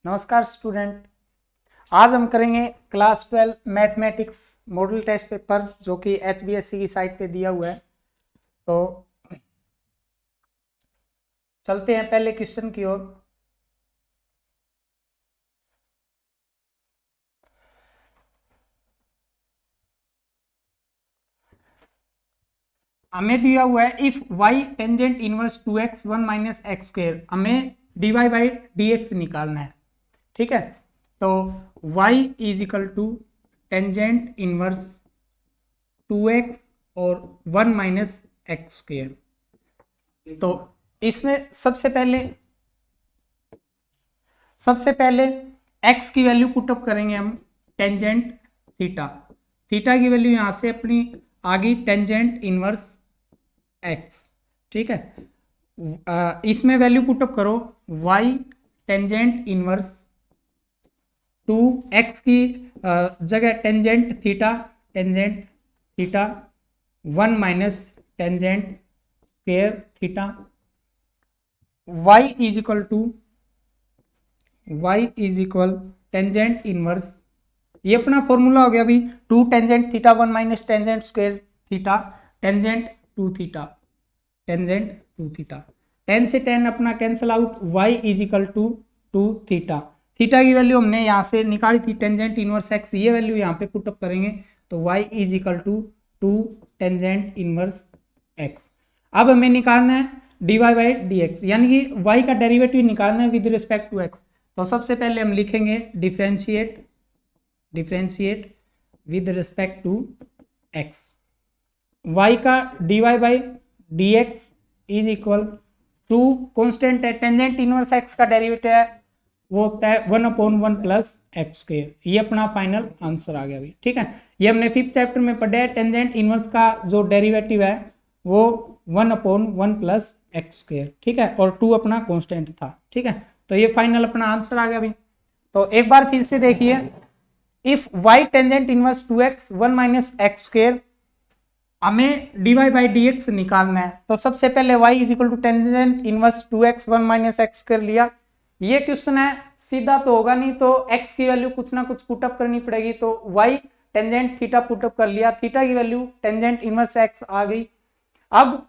नमस्कार स्टूडेंट। आज हम करेंगे class 12 mathematics model test paper जो कि HBSC की साइट पे दिया हुआ है। तो चलते हैं पहले क्वेश्चन की ओर। हमें दिया हुआ है if y tangent inverse 2x 1 minus x square, हमें dy बाई dx निकालना है। ठीक है, तो y is equal to tangent inverse 2x और 1 माइनस एक्स स्क्वायर। तो इसमें सबसे पहले x की वैल्यू पुटअप करेंगे हम, टेंजेंट थीटा। थीटा की वैल्यू यहां से अपनी आ गई टेंजेंट इनवर्स x। ठीक है, इसमें वैल्यू पुटअप करो y टेंजेंट इनवर्स 2x की जगह tangent theta 1 minus tangent square theta. y is equal tangent inverse, ये अपना फॉर्मूला हो गया अभी, 2 tangent theta 1 minus tangent square theta tangent 2 theta. 10 से 10 अपना cancel out, y is equal to 2 theta. Theta की वैल्यू हमने यहाँ से निकाली थी टेंजेंट इनवर्स x, ये वैल्यू यहाँ पे पुटअप करेंगे तो y is equal to 2 tangent inverse x। अब हमें निकालना है dy बाई dx, यानी कि y का डेरिवेटिव निकालना है विद रिस्पेक्ट टू x। तो सबसे पहले हम लिखेंगे differentiate with respect to x। y का dy by dx is equal to constant है, टेंजेंट इनवर्स x का डेरिवेटिव है वो होता है 1/1 प्लस एक्स स्क्वायर। ये अपना फाइनल आंसर आ गया अभी। ठीक है, ये हमने 5th चैप्टर में पढ़ा है, टेंजेंट इनवर्स का जो डेरिवेटिव है वो 1/1 प्लस एक्स स्क्वायर। ठीक है, और 2 अपना कांस्टेंट था। ठीक है, तो ये फाइनल अपना आंसर आ गया अभी। तो एक बार फिर से देखिए, if y tangent inverse 2x 1 minus x square, हमें dy बाई dx निकालना है। तो सबसे पहले y is equal to tangent inverse 2x 1 minus x square लिया। ये क्वेश्चन है, सीधा तो होगा नहीं, तो x की वैल्यू कुछ ना कुछ पुटअप करनी पड़ेगी। तो y टेंजेंट थीटा पुटअप कर लिया, थीटा की वैल्यू टेंजेंट इनवर्स x आ गई। अब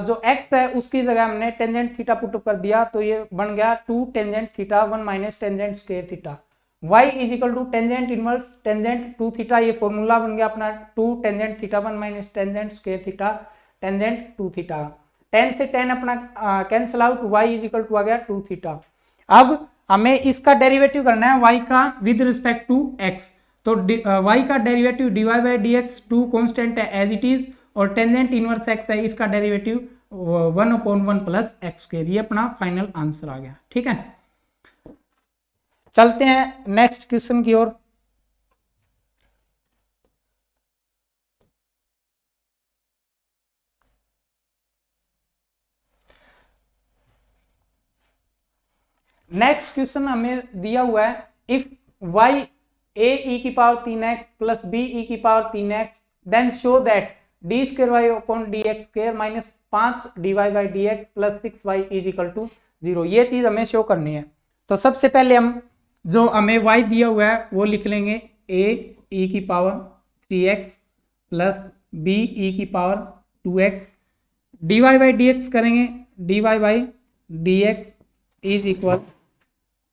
जो x है उसकी जगह हमने टेंजेंट थीटा पुटअप कर दिया, तो ये बन गया 2 tangent theta 1 minus tangent square theta. y is equal to tangent inverse tangent 2 theta, ये फॉर्मूला बन गया अपना 2 tangent theta 1 minus tangent square theta tangent 2 theta. 10 से 10 अपना cancel out, y is equal to आ गया 2 थीटा। अब हमें इसका डेरिवेटिव करना है y का विद रिस्पेक्ट टू x। तो y का derivative dy by dx 2 constant है एज इट इज, और टेंजेंट इनवर्स x है, इसका डेरिवेटिव 1/1 प्लस एक्स स्क्वायर। ये अपना फाइनल आंसर आ गया। ठीक है, चलते हैं नेक्स्ट क्वेश्चन की ओर। नेक्स्ट क्वेश्चन हमें दिया हुआ है, इफ y a e की power 3x plus b e की power 3x then show that d square y upon d x square minus 5 dy by d x plus 6y is equal to 0। ये चीज हमें show करनी है। तो सबसे पहले हम जो हमें y दिया हुआ है वो लिख लेंगे a e की power 3x plus b e की power 2x, dy by d x करेंगे dy by d x is equal,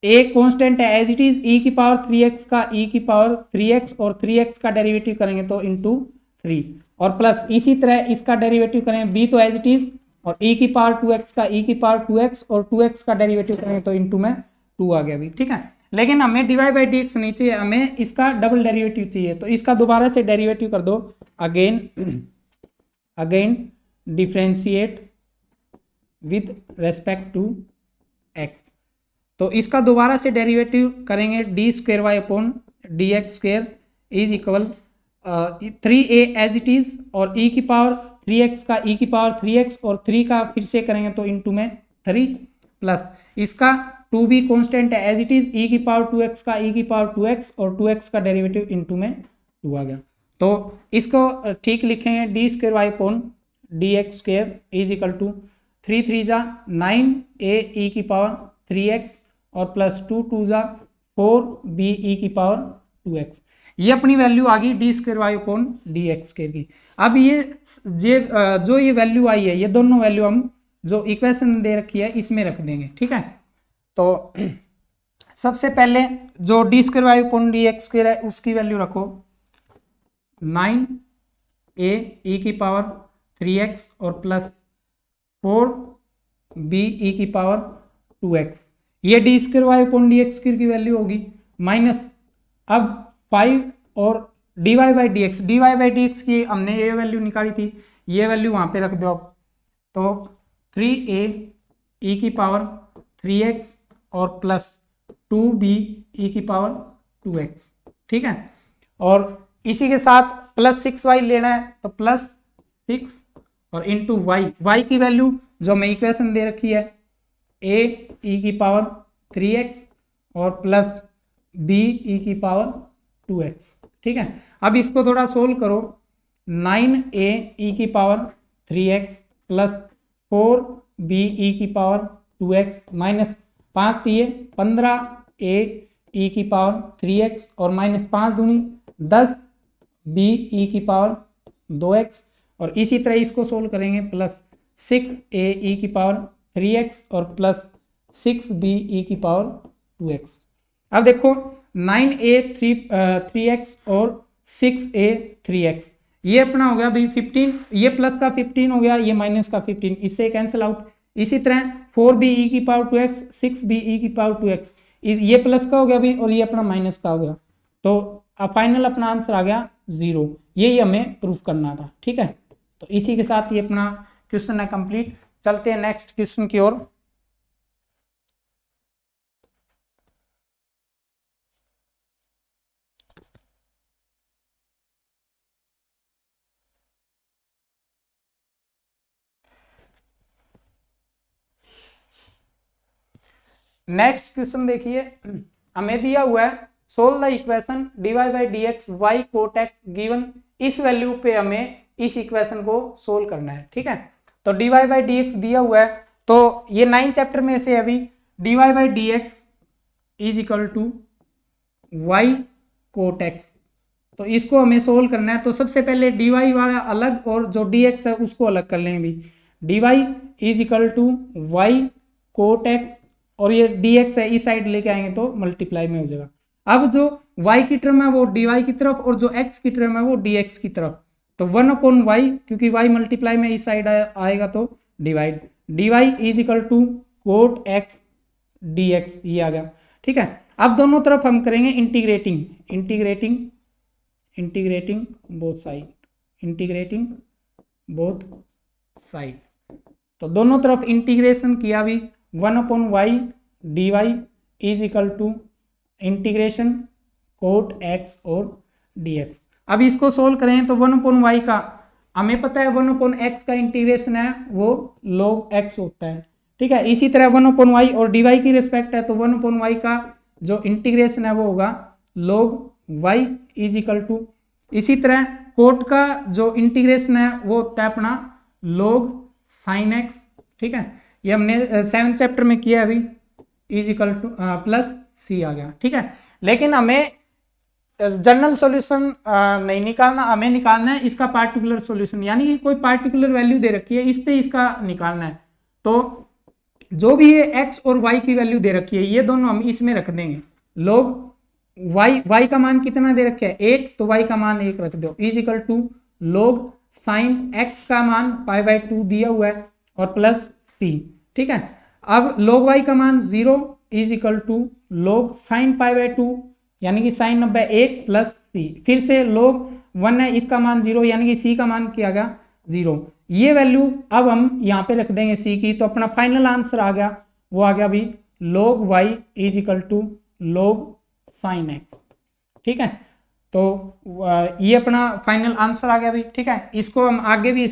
a constant है एज इट इज, e की पावर 3x का e की पावर 3x और 3x का derivative करेंगे तो इंटू 3, और प्लस इसी तरह इसका डेरिवेटिव करेंगे b तो एज इट इज, और e की पावर 2x का e की पावर 2x और 2x का डेरिवेटिव करेंगे तो इंटू में 2 आ गया अभी। ठीक है, लेकिन हमें dy बाई डी एक्स नहीं चाहिए, हमें इसका डबल डेरिवेटिव चाहिए। तो इसका दोबारा से डेरिवेटिव कर दो, again differentiate with respect to x। तो इसका दोबारा से डेरिवेटिव करेंगे d square y upon d x square is equal 3a as it is, और e की पावर 3x का e की पावर 3x और 3 का फिर से करेंगे तो इंटू में 3, प्लस इसका 2b कांस्टेंट है एज इट इज, e की पावर 2x का e की पावर 2x और 2x का डेरिवेटिव इंटू में 2 आ गया। तो इसको ठीक लिखेंगे d square y upon d x square is equal to 3 3 जा 9 a e की पावर 3x और प्लस 2 2 4 बी ई की पावर 2x। ये अपनी वैल्यू आ गई d square y upon d x square की। अब ये जो ये वैल्यू आई है, ये दोनों वैल्यू हम जो इक्वेशन दे रखी है इसमें रख देंगे, ठीक है। तो सबसे पहले जो d square y upon d x square है उसकी वैल्यू रखो 9a ई की पावर 3x और प्लस 4b ई की पावर 2x। ये d square y upon d x square की वैल्यू होगी माइनस अब 5 और d y by d x की हमने ये वैल्यू निकाली थी, ये वैल्यू वहां पे रख दो आप। तो 3a ई की पावर 3x और प्लस 2b ई की पावर 2x, ठीक है। और इसी के साथ प्लस 6y लेना है तो प्लस 6 और इंटू वाई की वैल्यू जो हमें इक्वेशन दे रखी है a ई की पावर 3x और प्लस b ई की पावर 2x, ठीक है। अब इसको थोड़ा सोल्व करो 9a ई की पावर 3x प्लस 4b ई की पावर 2x माइनस 5 दिए 15a ई की पावर 3x और माइनस 5 दूनी 10b ई की पावर 2x। और इसी तरह इसको सोल्व करेंगे प्लस 6a ई की पावर 3x और प्लस 6b ई की पावर 2x। अब देखो 9a 3x और 6a 3x, ये अपना हो गया भाई 15, ये प्लस का 15 हो गया, ये माइनस का 15, इससे कैंसिल आउट। इसी तरह 4b ई की पावर 2x 6b ई की पावर 2x, ये प्लस का हो गया भाई और ये अपना माइनस का हो गया। तो अब फाइनल अपना आंसर आ गया 0। यही हमें प्रूफ करना था, ठीक है। तो इसी के साथ ये अपना क्वेश्चन है कंप्लीट। चलते हैं नेक्स्ट क्वेश्चन की ओर। नेक्स्ट क्वेश्चन देखिए, हमें दिया हुआ है solve the equation dy by d x y cot x given. इस वैल्यू पे हमें इस इक्वेशन को सोल्व करना है, ठीक है। तो dy बाई डी एक्स दिया हुआ है, तो ये 9 चैप्टर में से अभी dy by d x is equal to y cot x, तो इसको हमें सोल्व करना है। तो सबसे पहले dy वाला अलग और जो dx है उसको अलग कर लेंगे। dy is equal to y cot x और ये dx है इस साइड लेके आएंगे तो मल्टीप्लाई में हो जाएगा। अब जो y की टर्म है वो dy की तरफ और जो x की टर्म है वो dx की तरफ, तो 1/y क्योंकि y मल्टीप्लाई में इस साइड आएगा तो divide dy is equal to cot x dx, ये आ गया, ठीक है। अब दोनों तरफ हम करेंगे इंटीग्रेटिंग बोथ साइड। तो दोनों तरफ इंटीग्रेशन किया भी 1/y dy is equal to integration cot x और dx। अब इसको सोल्व करें तो 1/y का हमें पता है 1/x का इंटीग्रेशन है वो log x होता है, ठीक है। इसी तरह 1/y और dy की रिस्पेक्ट है तो 1/y का जो इंटीग्रेशन है वो होगा log y is equal to, इसी तरह कोट का जो इंटीग्रेशन है वो होता है अपना log sin x, ठीक है। ये हमने 7th चैप्टर में किया अभी, इज इक्वल टू प्लस सी आ गया, ठीक है। लेकिन हमें जनरल सॉल्यूशन नहीं निकालना, हमें निकालना है इसका पार्टिकुलर सॉल्यूशन, यानी कि कोई पार्टिकुलर वैल्यू दे रखी है इस पे इसका निकालना है। तो जो भी ये x और y की वैल्यू दे रखी है ये दोनों हम इसमें रख देंगे। log y का मान कितना दे रखे है 1, तो y का मान 1 रख दो is equal to log sin x का मान π/2 दिया हुआ है और प्लस c, ठीक है। अब log y का मान 0 is equal to log sin π/2 यानी कि साइन 1 प्लस c, फिर से log 1 है इसका मान 0 यानी कि c का मान क्या गया 0। ये वैल्यू अब हम यहाँ पे रख देंगे c की, तो अपना फाइनल आंसर आ गया, वो आ गया भी log y is equal to log sin x, ठीक है। तो ये अपना फाइनल आंसर आ गया भी, ठीक है। इसको हम आगे भी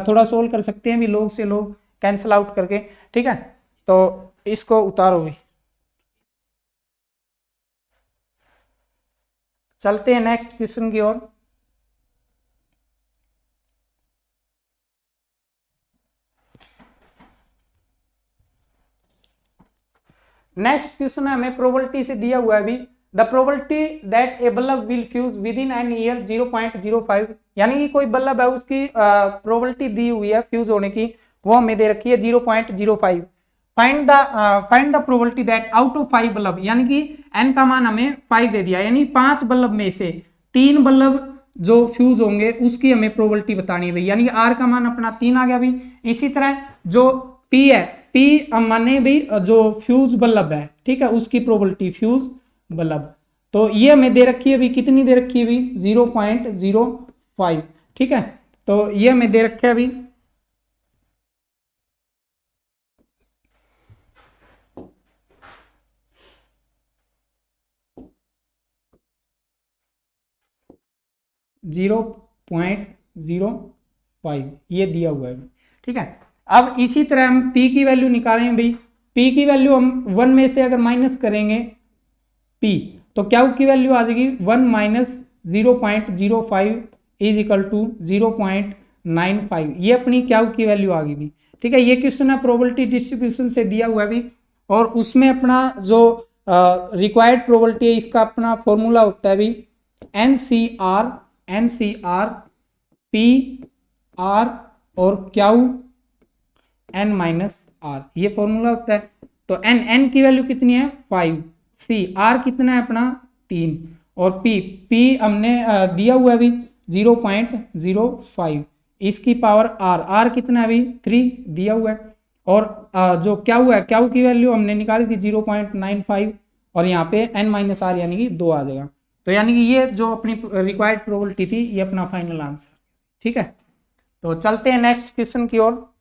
थोड़ा सोल्व कर सकते हैं भी, log से log कैंसिल आउट करके, ठीक है। तो इसको उतारो भी, चलते हैं नेक्स्ट क्वेश्चन की ओर। नेक्स्ट क्वेश्चन है हमें प्रोबेबिलिटी से दिया हुआ है अभी, the probability that A bulb will fuse with in an year 0.05, यानी कि कोई बल्ब है उसकी प्रोबेबिलिटी दी हुई है फ्यूज होने की, वो हमें दे रखी है 0.05। Find the probability that out of 5 bulb, यानी कि एन का मान हमें 5 दे दिया, यानी 5 बल्ब में से 3 बल्ब जो फ्यूज होंगे उसकी हमें प्रोबेबिलिटी बतानी है भाई, यानी कि आर का मान अपना 3 आ गया भाई। इसी तरह जो पी है, पी माने भी जो फ्यूज बल्ब है, ठीक है, उसकी प्रोबेबिलिटी फ्यूज बल्ब, तो ये हमें दे रखी है भी, कितनी दे रखी है भी 0.05, ठीक है, तो ये हमें दे रखा है भी 0.05 ये दिया हुआ है, ठीक है। अब इसी तरह हम P की वैल्यू निकालेंगे भाई, P की वैल्यू हम 1 में से अगर माइनस करेंगे P, तो क्या की वैल्यू आ जाएगी 1 माइनस 0.05 इज इक्वल टू 0.95, ये अपनी क्या की वैल्यू आ गई भी, ठीक है। ये क्वेश्चन है प्रोबेबिलिटी डिस्ट्रीब्यूशन से दिया हुआ है भी, और उसमें अपना जो रिक्वायर्ड प्रोबेबिलिटी है इसका अपना फॉर्मूला होता है भी NCR P R और क्यू N माइनस R, ये फॉर्मूला होता है। तो N की वैल्यू कितनी है 5, C R कितना है अपना 3, और P हमने दिया हुआ है अभी 0.05, इसकी पावर R कितना है अभी 3 दिया हुआ है, और जो क्यू है, क्यू की वैल्यू हमने निकाली थी 0.95, और यहाँ पे N माइनस R यानी कि 2 आ जाएगा। तो यानी कि ये जो अपनी रिक्वायर्ड प्रोबेबिलिटी थी ये अपना फाइनल आंसर, ठीक है। तो चलते हैं नेक्स्ट क्वेश्चन की ओर।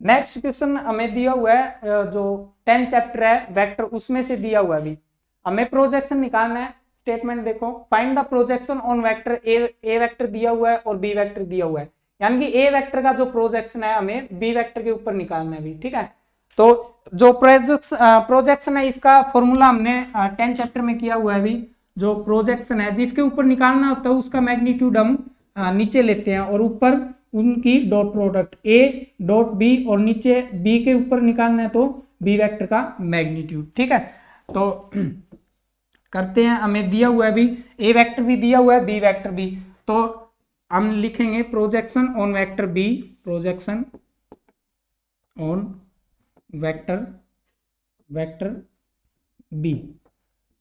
नेक्स्ट क्वेश्चन हमें दिया हुआ है जो 10 चैप्टर है वेक्टर, उसमें से दिया हुआ है अभी, हमें प्रोजेक्शन निकालना है। स्टेटमेंट देखो, find the projection on vector A vector दिया हुआ है और बी वेक्टर दिया हुआ है, यानी कि ए वेक्टर का जो प्रोजेक्शन है हमें बी वेक्टर के ऊपर निकालना है भी, ठीक है। तो जो प्रोजेक्शन है इसका फॉर्मूला हमने 10 चैप्टर में किया हुआ है अभी, जो प्रोजेक्शन है जिसके ऊपर निकालना होता है उसका मैग्नीट्यूड हम नीचे लेते हैं, और ऊपर उनकी dot product a dot b, और नीचे बी के ऊपर निकालना है तो बी वेक्टर का मैग्नीट्यूड, ठीक है। तो करते हैं, हमें दिया हुआ है भी ए वेक्टर भी दिया हुआ है बी वेक्टर भी, तो हम लिखेंगे projection on vector b, projection on vector b,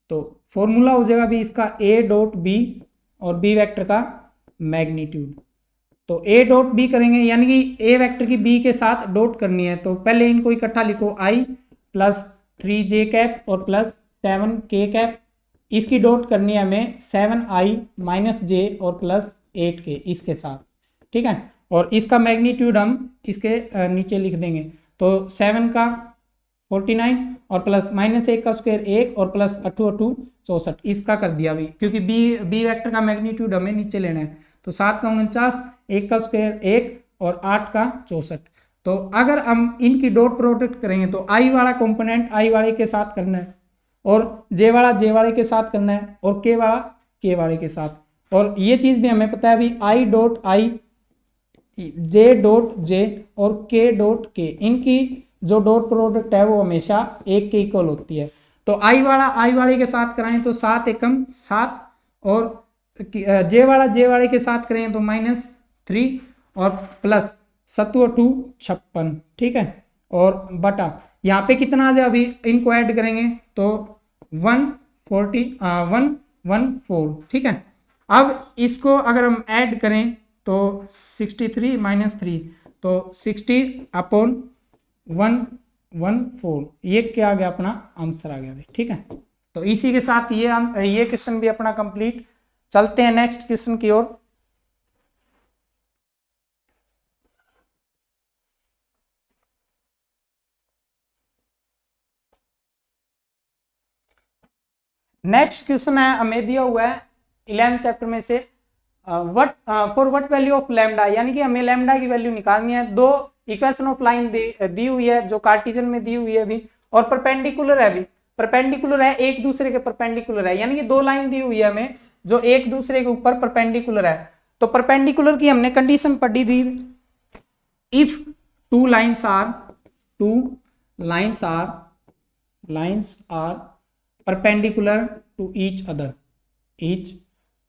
तो फॉर्मूला हो जाएगा भी इसका ए डॉट बी और बी वेक्टर का मैग्नीट्यूड। तो ए डॉट बी करेंगे, यानी कि ए वेक्टर की बी के साथ डॉट करनी है, तो पहले इनको इकट्ठा लिखो आई प्लस 3j कैप और प्लस 7k कैप, इसकी डॉट करनी है हमें 7i माइनस जे और प्लस 8k इसके साथ, ठीक है। और इसका मैग्नीट्यूड हम इसके नीचे लिख देंगे, तो 7 का 49 और प्लस माइनस 1 का स्क्वायर 1 और प्लस 8 8 64, इसका कर दिया भी, क्योंकि बी वेक्टर का मैग्नीट्यूड हमें नीचे लेना है, तो 7 का 49, 1 का स्क्वायर 1 और 8 का 64। तो अगर हम इनकी डॉट प्रोडक्ट करेंगे तो आई वाला कंपोनेंट आई वाले के साथ करना है, और जे वाला जे वाले के साथ करना है, और के वाला के वाले के साथ, और ये चीज़ भी हमें पता है अभी I dot I, J dot J और के डॉट के, इनकी जो डॉट प्रोडक्ट है वो हमेशा 1 के इक्वल होती है। तो आई वाले के साथ कराएं तो 7 एकम 7, और जे वाले के साथ करें तो -3 और प्लस 7 2 56, ठीक है, और बटा यहाँ पे कितना आ जाए, अभी इनको ऐड करेंगे तो 114, ठीक है। अब इसको अगर हम ऐड करें तो 63 माइनस 3, तो 60/114, ये क्या आ गया अपना आंसर आ गया भाई, ठीक है। तो इसी के साथ ये क्वेश्चन भी अपना कंप्लीट। चलते हैं नेक्स्ट क्वेश्चन की ओर। नेक्स्ट क्वेश्चन है हमें दिया हुआ है 11 चैप्टर में से for what value of lambda, यानी कि हमें लैम्डा की वैल्यू निकालनी है। दो इक्वेशन ऑफ लाइन दी हुई है जो कार्टेशियन में दी हुई है अभी, और परपेंडिकुलर है अभी, परपेंडिकुलर है, एक दूसरे के परपेंडिकुलर है, यानी कि दो लाइन दी हुई है हमें जो एक दूसरे के ऊपर परपेंडिकुलर है। तो परपेंडिकुलर की हमने कंडीशन पढ़ी थी, if two lines are perpendicular to each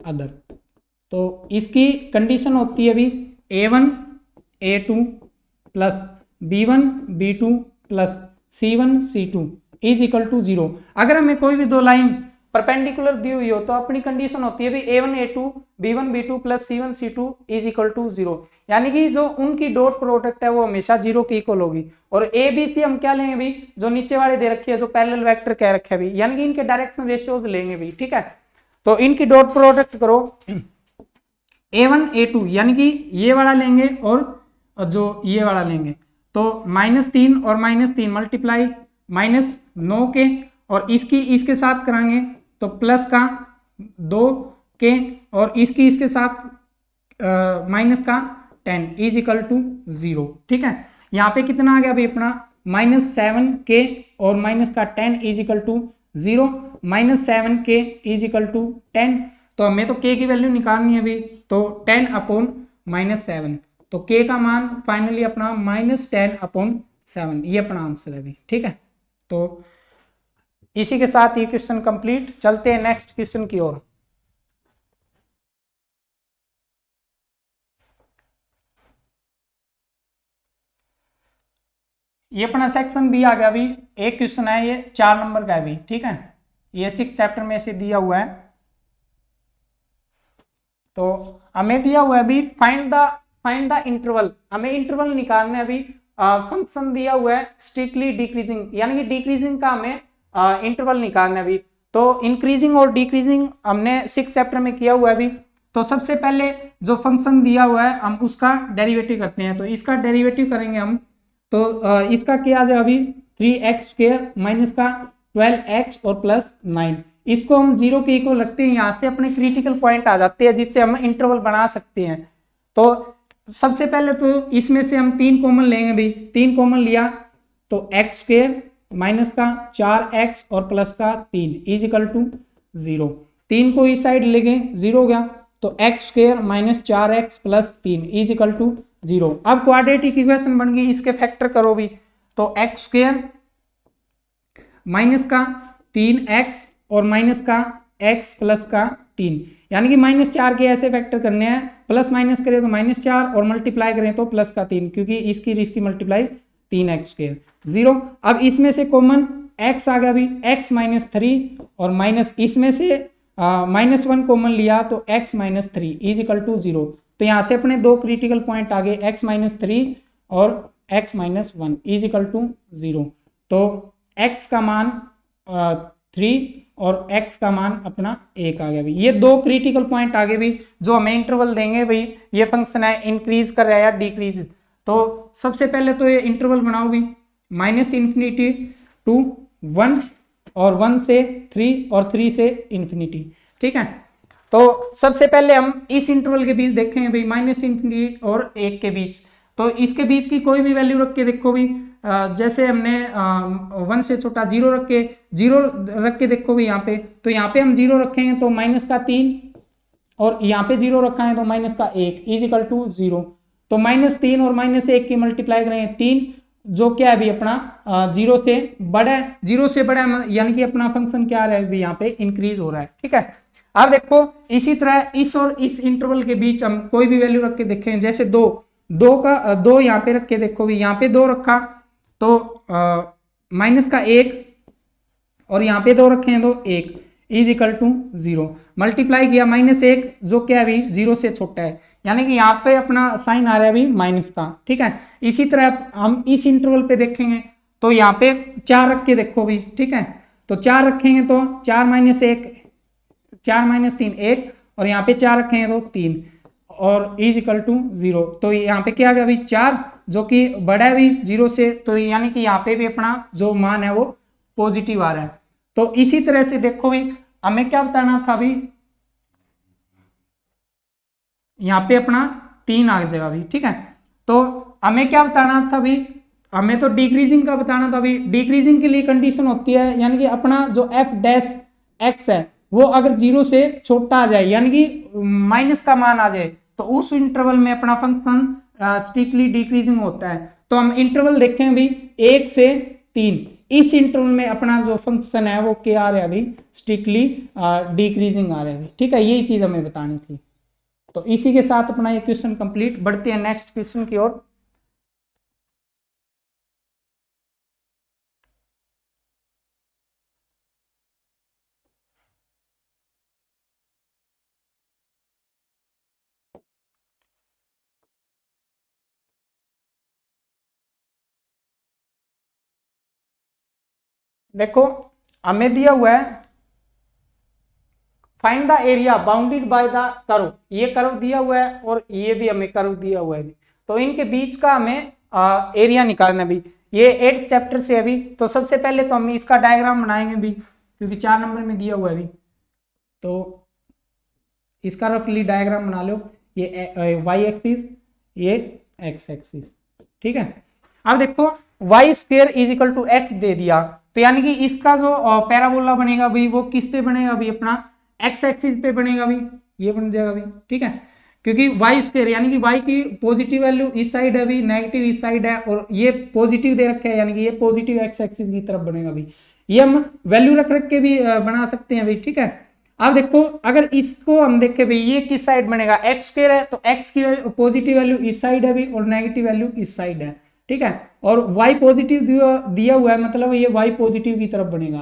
other, तो इसकी कंडीशन होती है अभी a1 a2 plus b1 b2 plus c1 c2 is equal to 0। अगर हमें कोई भी दो लाइन परपेंडिकुलर दी हुई हो तो अपनी कंडीशन होती है भी a1 a2 b1 b2 plus c1 c2 is equal to 0, यानी कि जो उनकी डॉट प्रोडक्ट है वो हमेशा 0 के इक्वल होगी। और a b c हम क्या लेंगे भी, जो नीचे वाले दे रखे हैं जो पैरेलल वेक्टर कह रखे हैं भी, यानी कि इनके डायरेक्शन रेशियोज लेंगे भी, ठीक है। तो इनकी डॉट प्रोडक्ट करो a1 a2, यानी कि ये वाला लेंगे और जो ये वाला लेंगे, तो -3 और -3 मल्टीप्लाई -9 के, और इसके साथ कराएंगे तो प्लस का 2 के, और इसके साथ माइनस का 10 इज इक्वल टू 0, ठीक है। यहाँ पे कितना आ गया भाई अपना -7 के और माइनस का 10 इज इक्वल टू 0, -7 के इज इक्वल टू 10, तो हमें तो k की वैल्यू निकालनी है अभी, तो 10/-7, तो k का मान फाइनली अपना -10/7, ये अपना आंसर है अभी, ठीक है। तो इसी के साथ ये क्वेश्चन कंप्लीट। चलते हैं नेक्स्ट क्वेश्चन की ओर। ये अपना सेक्शन बी आ गया अभी, एक क्वेश्चन है ये 4 नंबर का है अभी, ठीक है, ये 6 चैप्टर में से दिया हुआ है। तो हमें दिया हुआ है अभी फाइंड द इंटरवल, हमें इंटरवल निकालना है अभी। फंक्शन दिया हुआ है स्ट्रिक्टली डिक्रीजिंग, यानी कि डिक्रीजिंग का हमें इंटरवल निकालना है अभी। तो इंक्रीजिंग और डिक्रीजिंग हमने 6 चैप्टर में किया हुआ है अभी। तो सबसे पहले जो फंक्शन दिया हुआ है हम उसका डेरिवेटिव करते हैं, तो इसका डेरिवेटिव करेंगे हम, तो इसका क्या आ जाए अभी 3x² माइनस का 12x और प्लस 9, इसको हम 0 के इक्वल रखते हैं, यहाँ से अपने क्रिटिकल पॉइंट आ जाते हैं जिससे हम इंटरवल बना सकते हैं। तो सबसे पहले तो इसमें से हम 3 कॉमन लेंगे भाई, 3 कॉमन लिया तो x² माइनस का 4x और प्लस का 3 इज इक्वल टू 0, 3 को इस साइड ले गए 0 हो गया, तो x² minus 4x plus 3 is equal to 0। अब क्वाड्रेटिक इक्वेशन बन गई, इसके फैक्टर करो भी, तो x² माइनस का 3x और माइनस का x प्लस का 3, यानी कि -4 के ऐसे फैक्टर करने हैं, प्लस माइनस करें तो -4 और मल्टीप्लाई करें तो प्लस का 3, क्योंकि इसकी मल्टीप्लाई 3x², 0। अब इसमें से कॉमन x आ गया भी, x -3 और माइनस इसमें से -1 कॉमन लिया तो x -3 इज इक्वल टू 0। तो यहाँ से अपने दो क्रिटिकल पॉइंट आ गए x -3 और x -1 इज इक्वल टू 0। तो x का मान 3 और x का मान अपना 1 आ गया भाई। ये दो क्रिटिकल पॉइंट आ गए भाई जो हमें इंटरवल देंगे भाई, ये फंक्शन है इंक्रीज कर रहा है या डिक्रीज। तो सबसे पहले तो ये इंटरवल बनाओ भाई, -∞ to 1 और 1 से 3 और 3 से ∞, ठीक है। तो सबसे पहले हम इस इंटरवल के बीच देखेंगे भाई, -∞ और 1 के बीच, तो इसके बीच की कोई भी वैल्यू रख के देखो भाई, जैसे हमने 1 से छोटा 0 रख के देखो भाई यहाँ पे, तो यहाँ पे हम 0 रखेंगे तो -3 और यहाँ पे 0 रखा है तो -1 इज इक्वल टू 0। तो -3 और -1 की मल्टीप्लाई करेंगे 3, जो क्या है अभी अपना 0 से बड़ा है, 0 से बड़ा है, यानी कि अपना फंक्शन क्या है अभी यहाँ पे इंक्रीज हो रहा है, ठीक है। अब देखो इसी तरह इस और इस इंटरवल के बीच हम कोई भी वैल्यू रख के देखें, जैसे 2 यहाँ पे रख के देखो भी, यहाँ पे 2 रखा तो -1 और यहाँ पे 2 रखे हैं तो 1 इज इक्वल टू 0, मल्टीप्लाई किया -1 जो क्या है अभी 0 से छोटा है, यानी कि यहाँ पे अपना साइन आ रहा है अभी माइनस का, ठीक है। इसी तरह हम इस इंटरवल पे देखेंगे तो यहाँ पे 4 रख के देखो भी, ठीक है, तो 4 रखेंगे तो 4 - 3 1 और यहाँ पे 4 रखेंगे तो 3 और इज इक्वल टू 0। तो यहाँ पे क्या आ गया अभी 4 जो कि बड़ा है भी 0 से, तो यानी कि यहाँ पे भी अपना जो मान है वो पॉजिटिव आ रहा है। तो इसी तरह से देखो भी हमें क्या बताना था अभी, यहाँ पे अपना 3 आ जाएगा अभी, ठीक है। तो हमें क्या बताना था अभी, हमें तो डिक्रीजिंग का बताना था अभी। डिक्रीजिंग के लिए कंडीशन होती है यानी कि अपना जो एफ डैश एक्स है वो अगर 0 से छोटा आ जाए यानी कि माइनस का मान आ जाए तो उस इंटरवल में अपना फंक्शन स्ट्रिक्टली डिक्रीजिंग होता है। तो हम इंटरवल देखें अभी 1 से 3, इस इंटरवल में अपना जो फंक्शन है वो क्या आ रहा है अभी, स्ट्रिक्टली डिक्रीजिंग आ रहा है अभी। ठीक है, यही चीज हमें बतानी थी। तो इसी के साथ अपना ये क्वेश्चन कंप्लीट। बढ़ते हैं नेक्स्ट क्वेश्चन की ओर। देखो हमें दिया हुआ है find the area bounded by the curve, ये कर्व दिया हुआ है और ये भी हमें कर्व दिया हुआ है। तो इनके बीच का हमें एरिया निकालना भी, ये 8th चैप्टर से अभी। तो सबसे पहले तो हम इसका डायग्राम बनाएंगे भी क्योंकि 4 नंबर में दिया हुआ है अभी। तो इसका रफली डायग्राम बना लो, ये वाई एक्सिस, ये एक्स एक्सिस। ठीक है, अब देखो Y square is equal to X दे दिया, तो यानी कि इसका जो पैराबोला बनेगा भाई वो किस पे बनेगा भाई, अपना एक्स एक्सिस पे बनेगा भाई, ये बन जाएगा भाई। ठीक है, क्योंकि वाई स्क्वेयर यानी कि वाई की पॉजिटिव वैल्यू इस साइड है भाई, नेगेटिव इस साइड है, और ये पॉजिटिव दे रखे है यानी कि ये पॉजिटिव एक्स एक्सिस की तरफ बनेगा भाई। ये हम वैल्यू रख रख के भी बना सकते हैं भाई। ठीक है, अब देखो अगर इसको हम देखें भाई ये किस साइड बनेगा, एक्स स्क्वायर है तो एक्स की पॉजिटिव वैल्यू इस साइड है भी और नेगेटिव वैल्यू इस साइड है। ठीक है, और वाई पॉजिटिव दिया हुआ है मतलब ये वाई पॉजिटिव की तरफ बनेगा,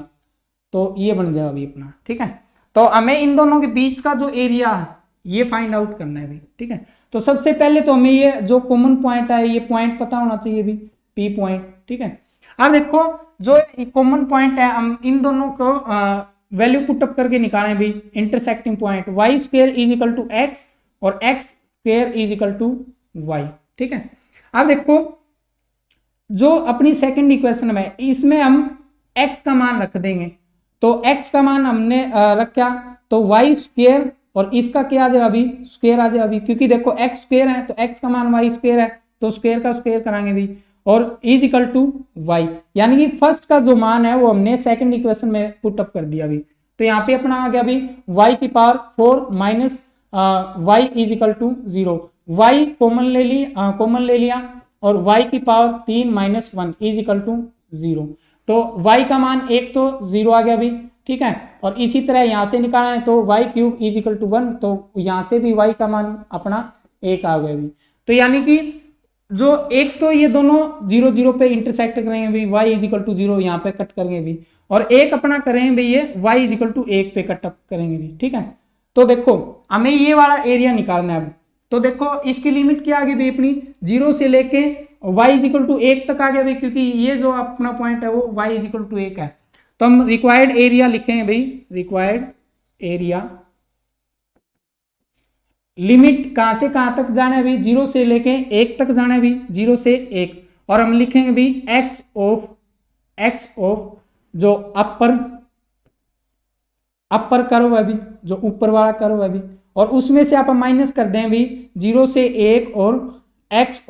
तो ये बन जाएगा अभी अपना। ठीक है, तो हमें इन दोनों के बीच का जो एरिया है ये फाइंड आउट करना है भाई। ठीक है, तो सबसे पहले तो हमें ये जो कॉमन पॉइंट है ये पॉइंट पता होना चाहिए भी, पी पॉइंट। ठीक है, अब देखो जो कॉमन पॉइंट है हम इन दोनों को वैल्यू पुटअप करके निकालें भी। Intersecting point Y square is equal to X और X square is equal to Y. ठीक है, अब देखो जो अपनी सेकंड इक्वेशन में इसमें हम x का मान रख देंगे, तो x का मान हमने रखा तो वाई स्क्वेयर और इसका क्या आ जाएगा अभी, स्क्वेयर आ जाएगा अभी, क्योंकि देखो x स्क्वेयर है तो x का मान वाई स्क्वेयर है तो स्क्वेयर का स्क्वेयर कराएंगे भी, और इज इक्वल टू वाई, यानी कि फर्स्ट का जो मान है वो हमने सेकंड इक्वेशन में पुट अप कर दिया अभी। तो यहाँ पे अपना आ गया अभी y की power 4 minus y is equal to 0, y common ले लिया और y की power 3 minus 1 is equal to 0। तो y का मान एक तो 0 आ गया अभी। ठीक है, और इसी तरह यहाँ से निकालना है तो y cube is equal to 1, तो यहाँ से भी y का मान अपना 1 आ गया अभी। तो यानी कि जो एक तो ये दोनों 0 0 पे इंटरसेक्ट करेंगे भी, y इज इक्वल टू 0 यहाँ पे कट करेंगे भी, और एक अपना करेंगे भी ये y इज इक्वल टू 1 पे कट अप करेंगे भी। ठीक है, तो देखो हमें ये वाला एरिया निकालना है अब। तो देखो इसकी लिमिट क्या आ गई भाई अपनी, 0 से लेके y इज इक्वल टू 1 तक आ गया भाई, क्योंकि ये जो अपना पॉइंट है वो y इज इक्वल टू 1 है। तो हम रिक्वायर्ड एरिया लिखेंगे भाई, रिक्वायर्ड एरिया लिमिट कहां से कहां तक जाना है भाई, 0 से लेके 1 तक जाना है भाई, 0 से 1, और हम लिखेंगे भाई x ऑफ जो अपर कर्व है भी, जो ऊपर वाला कर्व है भी, और उसमें से आप माइनस कर दें भी 0 से 1 और x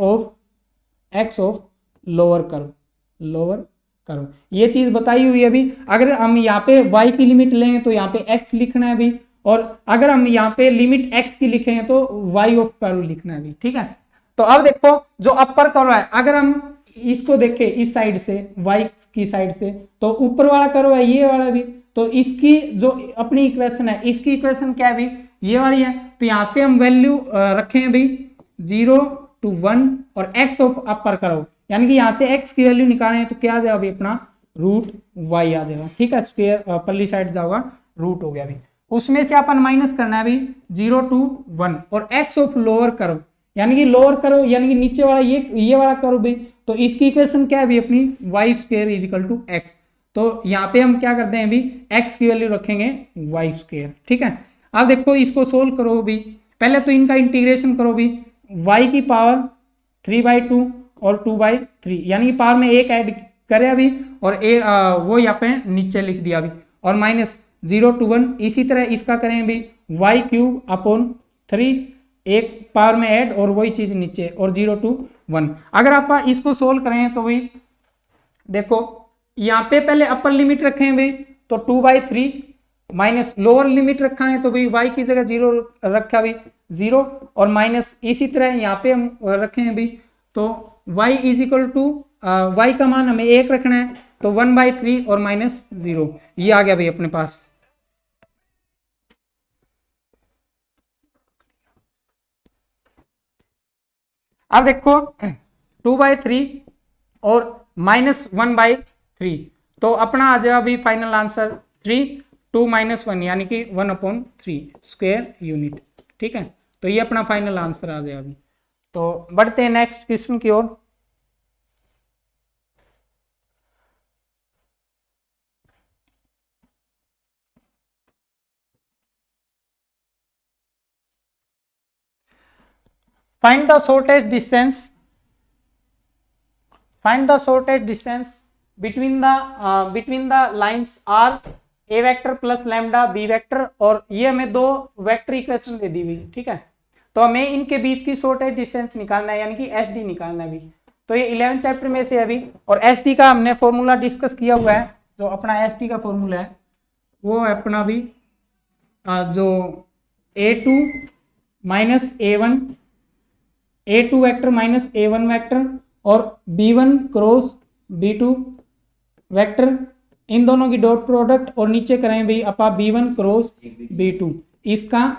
ऑफ लोअर कर्व, ये चीज बताई हुई है अभी। अगर हम यहाँ पे y की लिमिट लेंगे तो यहाँ पे x लिखना है अभी, और अगर हम यहाँ पे लिमिट x की लिखेंगे तो y ऑफ कर्व लिखना है अभी। ठीक है, तो अब देखो जो अपर कर्व है अगर हम इसको देखें इस साइड से y की साइड से, तो ऊपर वाला कर्व है ये वाला भी, तो इसकी जो अपनी इक्वेशन है इसकी इक्वेशन क्या है भी, ये वाली है। तो यहां से हम वैल्यू रखें भी 0 to 1 और x ऑफ अपर कर्व, यानी कि यहां से x की वैल्यू निकालें तो क्या आ जाएगा अभी अपना रूट y आ जाएगा। ठीक है, स्क्वायर पल्ली साइड जाओगा रूट हो गया अभी, उसमें से अपन माइनस करना है अभी 0 to 1 और x ऑफ लोअर कर्व, यानी कि लोअर कर्व यानी कि नीचे वाला ये वाला कर्व भी, तो इसकी इक्वेशन क्या है भी अपनी y square is equal to x. तो यहाँ पे हम क्या करते हैं अभी x की वैल्यू रखेंगे वाई स्क्वेयर। ठीक है, अब देखो इसको सोल्व करो भी, पहले तो इनका इंटीग्रेशन करो भी, y की पावर 3/2 और 2/3, यानी कि पावर में एक ऐड करे अभी और वो यहाँ पे नीचे लिख दिया अभी, और माइनस 0 to 1, इसी तरह इसका करें भी y क्यूब अपॉन 3, एक पावर में ऐड और वही चीज नीचे, और 0 to 1। अगर आप इसको सोल्व करें तो भाई देखो यहाँ पे पहले अपर लिमिट रखे हैं भाई तो 2/3 माइनस लोअर लिमिट रखा है तो भाई y की जगह 0 रखा भाई 0 और माइनस इसी तरह यहाँ पे हम रखे हैं भाई तो y is equal to y का मान हमें 1 रखना है तो 1/3 और माइनस 0 ये आ गया भाई अपने पास। अब देखो 2/3 और -1/3 तो अपना आ जाएगा अभी फाइनल आंसर 3 2 - 1 यानी कि 1/3 स्क्वायर यूनिट। ठीक है, तो ये अपना फाइनल आंसर आ जाएगा अभी। तो बढ़ते हैं नेक्स्ट क्वेश्चन की ओर। Find the shortest distance between the lines r a vector plus lambda b vector और ये हमें दो वेक्टर इक्वेशन दे दी हुई। ठीक है, तो हमें इनके बीच की शॉर्टेस्ट डिस्टेंस निकालना है यानी कि एस डी निकालना है अभी। तो ये 11 चैप्टर में से अभी और एस डी का हमने फॉर्मूला डिस्कस किया हुआ है। जो अपना एस डी का फॉर्मूला है वो है अपना भी जो a2 minus a1 vector minus a1 vector और b1 क्रॉस b2 वेक्टर इन दोनों की डॉट प्रोडक्ट और नीचे करें भाई अपा b1 क्रॉस b2 इसका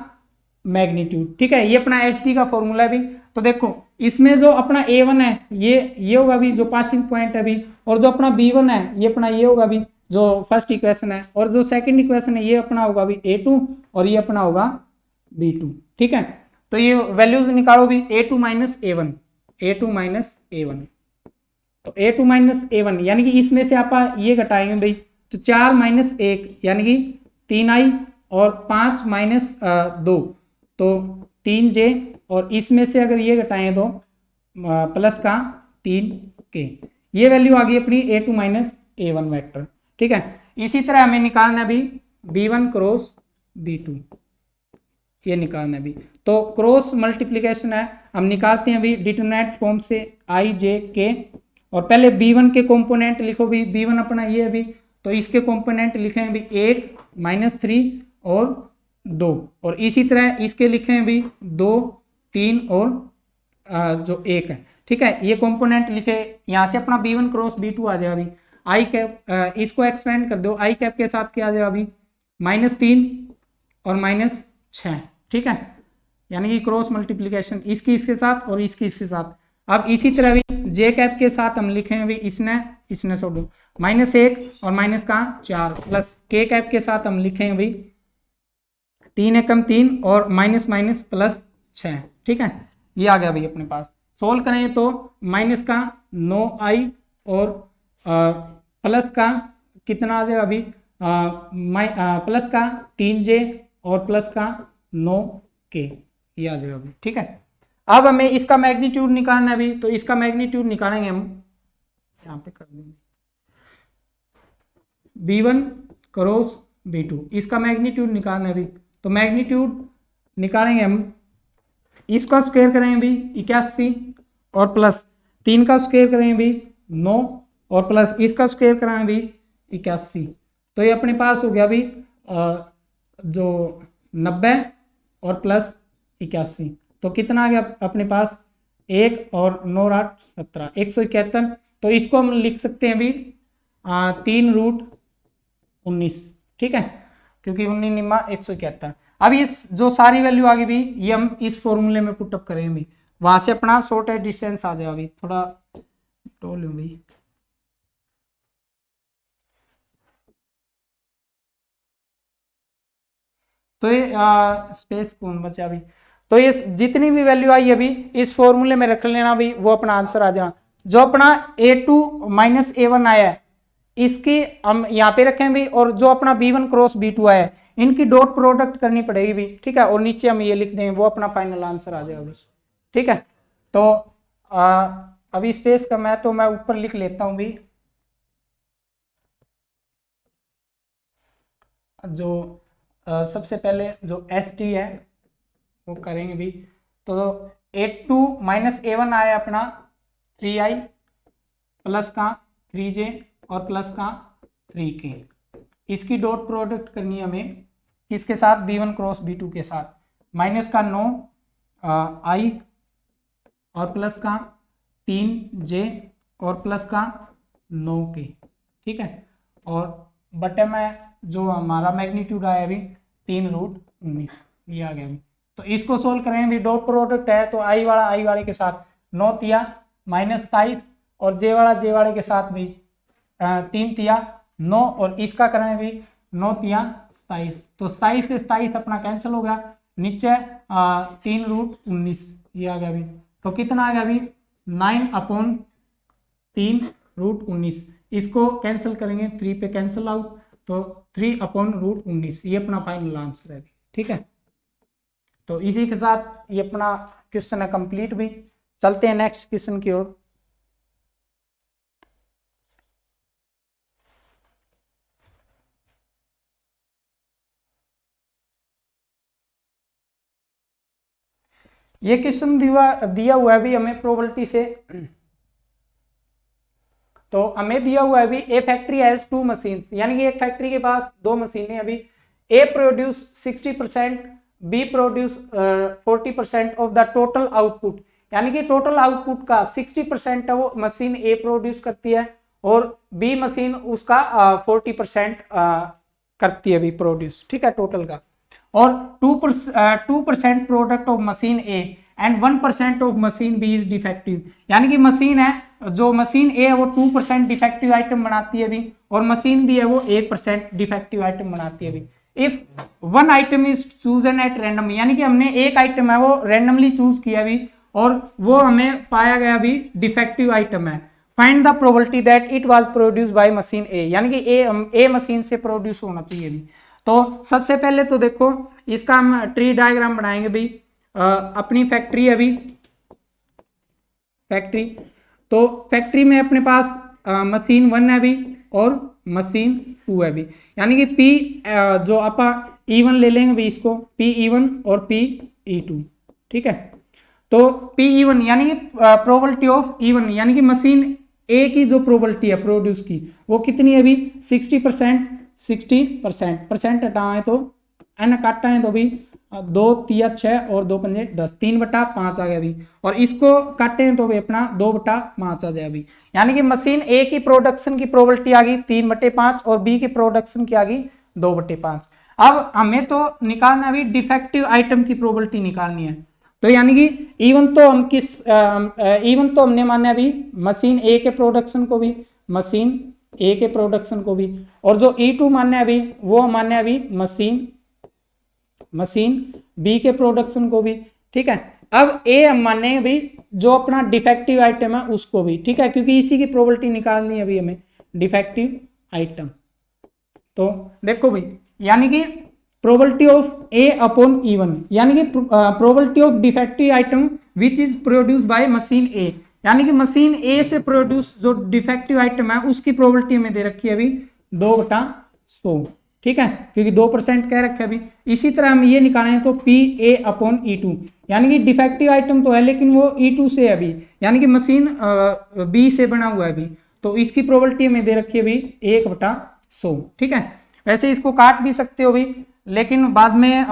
मैग्नीट्यूड। ठीक है, ये अपना एसडी का फॉर्मूला है भी। तो देखो इसमें जो अपना a1 है ये होगा भी जो पासिंग पॉइंट है भी और जो अपना b1 है ये अपना ये होगा भी जो फर्स्ट इक्वेशन है और जो सेकंड इक्वेशन है ये अपना होगा भी a2 और ये अपना होगा b2। ठीक है, तो ये वैल्यूज निकालो भी a2 माइनस a1 तो a2 माइनस a1 यानी कि इसमें से आप ये घटाएंगे भाई तो 4 - 1 यानी कि 3i और 5 - 2 तो 3j और इसमें से अगर ये घटाएं तो प्लस का 3k ये वैल्यू आ गई अपनी a2 माइनस a1 वेक्टर। ठीक है, इसी तरह हमें निकालना भी b1 क्रॉस b2 ये निकालना है भी। तो क्रॉस मल्टीप्लिकेशन है हम निकालते हैं अभी डिटरमिनेंट फॉर्म से i j k और पहले b1 के कंपोनेंट लिखो भी b1 अपना ये अभी तो इसके कंपोनेंट लिखे हैं भी 8 - 3 और 2 और इसी तरह इसके लिखे हैं भी 2 3 और जो 1 है। ठीक है, ये कंपोनेंट लिखे यहाँ से अपना b1 क्रॉस b2 आ जाएगा अभी आई कैप इसको एक्सपेंड कर दो आई कैप के साथ क्या आ जाएगा अभी -3 और -6। ठीक है, यानी कि क्रॉस मल्टीप्लिकेशन इसकी इसके साथ और इसकी इसके साथ। अब इसी तरह भी जे कैप के साथ हम लिखें भी इसने छोड़ दो -1 और माइनस का 4 प्लस के कैप के साथ हम लिखें भी 3 एकम 3 और माइनस माइनस प्लस 6। ठीक है, ये आ गया भाई अपने पास। सोल्व करें तो माइनस का 9i और प्लस का कितना आ जाएगा अभी प्लस का 3j और प्लस का 9k ये आ जाएगा अभी। ठीक है, अब हमें इसका मैग्नीट्यूड निकालना है अभी तो इसका मैग्नीट्यूड निकालेंगे हम यहाँ पे कर देंगे b1 क्रॉस b2 इसका मैग्नीट्यूड निकालना है अभी तो मैग्नीट्यूड निकालेंगे हम इसका स्क्वायर करेंगे भी 81 और प्लस 3 का स्क्वायर करेंगे भी 9 और प्लस इसका स्क्वायर कराएंगे भी 81 तो ये अपने पास हो गया भी जो 90 और प्लस 81 तो कितना आ गया अपने पास 1 और 9 8 17 171 तो इसको हम लिख सकते हैं अभी 3√19। ठीक है, क्योंकि 19 निम्मा 171। अब इस जो सारी वैल्यू आ गई भी ये हम इस फॉर्मूले में पुटअप करेंगे भी वहां से अपना शॉर्टेस्ट डिस्टेंस आ जाएगा अभी थोड़ा टोल लूं भाई तो ये स्पेस कौन बचा अभी तो ये जितनी भी वैल्यू आई अभी इस फॉर्मूले में रख लेना भी वो अपना आंसर आ जाए। जो अपना a2 माइनस a1 आया है इसकी हम यहाँ पे रखें भी और जो अपना b1 क्रॉस b2 आया है इनकी डॉट प्रोडक्ट करनी पड़ेगी भी। ठीक है, और नीचे हम ये लिख देंगे वो अपना फाइनल आंसर आ जाएगा। ठीक है, तो अभी स्पेस का मैं ऊपर लिख लेता हूँ भी जो सबसे पहले जो एस टी है वो करेंगे भी तो a2 माइनस a1 आया अपना 3i प्लस का 3j और प्लस का 3k। इसकी डॉट प्रोडक्ट करनी है हमें किसके साथ, b1 क्रॉस b2 के साथ। माइनस का 9i और प्लस का 3j और प्लस का 9k, ठीक है। और बटे में जो हमारा मैग्नीट्यूड आया अभी 3√19 ये आ गया अभी। तो इसको सोल्व करें भी, डॉट प्रोडक्ट है तो i वाले के साथ 9 तिया -27 और j वाले के साथ भी 3 तिया 9 और इसका करें भी 9 तिया 27। तो 27 से 27 अपना कैंसिल हो गया, नीचे 3√19 ये आ गया अभी। तो कितना आ गया अभी 9/3√19। इसको कैंसिल करेंगे 3 पे कैंसिल आउट, तो 3/√19 ये अपना फाइनल आंसर है, ठीक है। तो इसी के साथ ये अपना क्वेश्चन है कंप्लीट भी। चलते हैं नेक्स्ट क्वेश्चन की ओर। ये क्वेश्चन दिया हुआ है भी हमें प्रोबेबिलिटी से। तो हमें दिया हुआ है अभी ए फैक्ट्री हैज 2 मशीन, यानी कि एक फैक्ट्री के पास 2 मशीनें अभी। A produce 60%, B produce 40% of the total output, यानी कि टोटल आउटपुट का 60% है वो मशीन ए प्रोड्यूस करती है और बी मशीन उसका 40% करती है भी प्रोड्यूस, ठीक है, टोटल का। और 2% product of machine a and 1% of machine b is defective, यानी कि मशीन है जो मशीन ए है वो 2% डिफेक्टिव आइटम बनाती है भी और मशीन बी है वो 1% डिफेक्टिव आइटम बनाती है भी। If one item is chosen at random, यानी कि हमने एक आइटम है वो रैंडमली चूज किया भी और वो हमें पाया गया भी डिफेक्टिव आइटम है। Find the probability that it was produced by machine A, यानी कि ए मशीन से प्रोड्यूस होना चाहिए भी। तो सबसे पहले तो देखो इसका हम ट्री डायग्राम बनाएंगे भाई। अपनी फैक्ट्री है अभी, फैक्ट्री, तो फैक्ट्री में अपने पास मशीन 1 है अभी और मशीन 2 है अभी, यानी कि P जो अपा E1 ले लेंगे भाई, इसको PE1 और PE2, ठीक है। तो PE1 यानी कि प्रोबेबिलिटी ऑफ E1, यानी कि मशीन ए की जो प्रोबेबिलिटी है प्रोड्यूस की वो कितनी है अभी 60%। परसेंट हटाएं तो n काटा है तो भी 2 तिया 6 और 2 पंजे 10, 3/5 आ गया अभी। और इसको काटे हैं तो भी अपना 2/5 आ जाए अभी, यानी कि मशीन ए की प्रोडक्शन की प्रोबेबिलिटी आ गई 3/5 और बी की प्रोडक्शन की आ गई 2/5। अब हमें तो निकालना अभी डिफेक्टिव आइटम की प्रोबेबिलिटी निकालनी है। तो यानी कि इवन तो हम इवन तो हमने माना अभी मशीन ए के प्रोडक्शन को भी, मशीन ए के प्रोडक्शन को भी, और जो E2 मानने अभी वो मानने अभी मशीन बी के प्रोडक्शन को भी, ठीक है। अब ए हम माने अभी जो अपना डिफेक्टिव आइटम है उसको भी, ठीक है, क्योंकि इसी की प्रोबेबिलिटी निकालनी है अभी हमें डिफेक्टिव आइटम। तो देखो भाई, यानी कि probability of A upon E1, यानी कि probability of defective item which is produced by machine A, यानी कि मशीन ए से प्रोड्यूस जो डिफेक्टिव आइटम है उसकी प्रोबेबिलिटी हमें दे रखी है अभी 2/100, ठीक है, क्योंकि 2% कह रखे अभी। इसी तरह हम ये निकालें तो PA अपॉन E2, यानी कि डिफेक्टिव आइटम तो है लेकिन वो E2 से है अभी, यानी कि मशीन बी से बना हुआ है अभी, तो इसकी प्रोबेबिलिटी हमें दे रखी है अभी 1/100, ठीक है। वैसे इसको काट भी सकते हो भी, लेकिन बाद में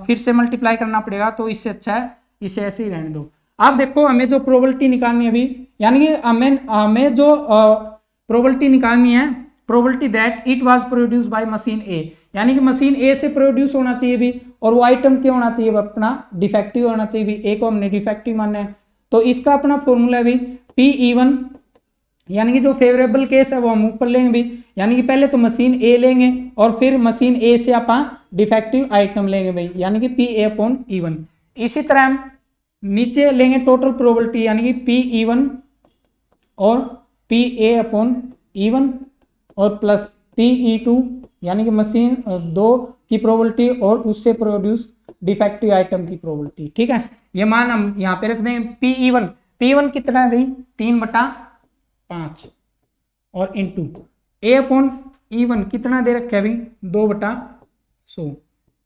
फिर से मल्टीप्लाई करना पड़ेगा, तो इससे अच्छा है इसे ऐसे ही रहने दो। अब देखो हमें जो प्रोबेबिलिटी निकालनी है अभी, यानी कि हमें जो प्रोबेबिलिटी निकालनी है, probability that it was produced by machine A, यानी कि मशीन ए से प्रोड्यूस होना चाहिए भी और वो आइटम क्या होना चाहिए अपना डिफेक्टिव होना चाहिए भी, ए को हमने डिफेक्टिव मानना है। तो इसका अपना फॉर्मूला भी PE1, यानी कि जो फेवरेबल केस है वो हम ऊपर लेंगे भी, यानी कि पहले तो मशीन ए लेंगे और फिर मशीन ए से आप डिफेक्टिव आइटम लेंगे भाई, यानी कि PA अपॉन E1। इसी तरह हम नीचे लेंगे टोटल प्रोबेबिलिटी, यानी कि PE1 और PA अपॉन E1 और प्लस PE2, यानी कि मशीन 2 की प्रोबेबिलिटी और उससे प्रोड्यूस डिफेक्टिव आइटम की प्रोबेबिलिटी, ठीक है। ये मान हम यहाँ पे रख देंगे PE1 कितना है भाई 3/5 और इंटू A अपॉन E1 कितना दे रखे अभी 2/100,